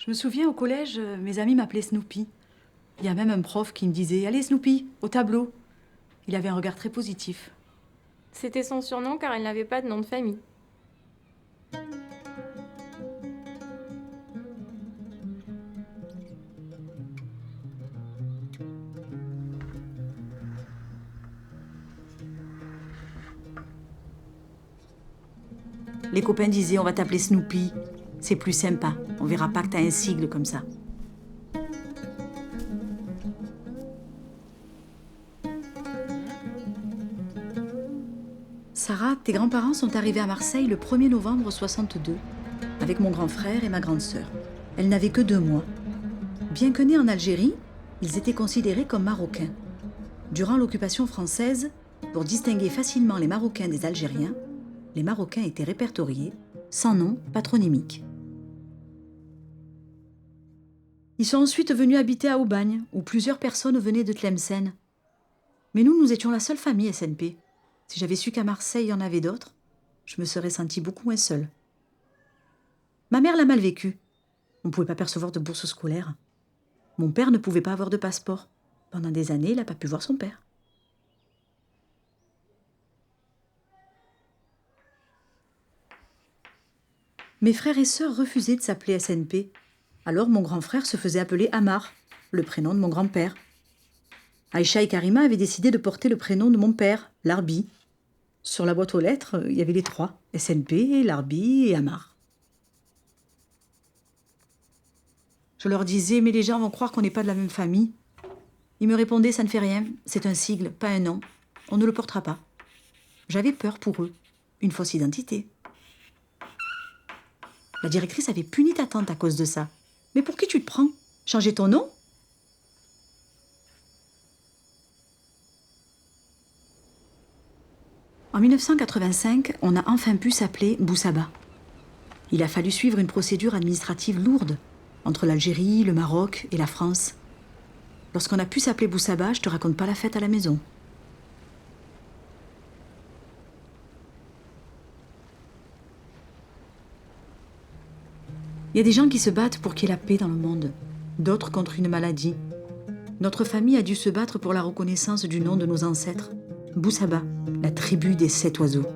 Je me souviens, au collège, mes amis m'appelaient Snoopy. Il y a même un prof qui me disait « Allez Snoopy, au tableau !» Il avait un regard très positif. C'était son surnom car elle n'avait pas de nom de famille. Les copains disaient « On va t'appeler Snoopy, c'est plus sympa, on verra pas que t'as un sigle comme ça. » Sarah, tes grands-parents sont arrivés à Marseille le 1er novembre 62, avec mon grand frère et ma grande sœur. Elle n'avait que 2 mois. Bien que nés en Algérie, ils étaient considérés comme Marocains. Durant l'occupation française, pour distinguer facilement les Marocains des Algériens, les Marocains étaient répertoriés, sans nom patronymique. Ils sont ensuite venus habiter à Aubagne, où plusieurs personnes venaient de Tlemcen. Mais nous étions la seule famille SNP. Si j'avais su qu'à Marseille, il y en avait d'autres, je me serais sentie beaucoup moins seule. Ma mère l'a mal vécu. On ne pouvait pas percevoir de bourse scolaire. Mon père ne pouvait pas avoir de passeport. Pendant des années, il n'a pas pu voir son père. Mes frères et sœurs refusaient de s'appeler SNP. Alors mon grand frère se faisait appeler Amar, le prénom de mon grand-père. Aïcha et Karima avaient décidé de porter le prénom de mon père, Larbi. Sur la boîte aux lettres, il y avait les 3, SNP, Larbi et Amar. Je leur disais, mais les gens vont croire qu'on n'est pas de la même famille. Ils me répondaient, ça ne fait rien, c'est un sigle, pas un nom. On ne le portera pas. J'avais peur pour eux, une fausse identité. La directrice avait puni ta tante à cause de ça. Mais pour qui tu te prends? Changer ton nom? En 1985, on a enfin pu s'appeler Boussaba. Il a fallu suivre une procédure administrative lourde entre l'Algérie, le Maroc et la France. Lorsqu'on a pu s'appeler Boussaba, je te raconte pas la fête à la maison. Il y a des gens qui se battent pour qu'il y ait la paix dans le monde, d'autres contre une maladie. Notre famille a dû se battre pour la reconnaissance du nom de nos ancêtres. Boussaba, la tribu des 7 oiseaux.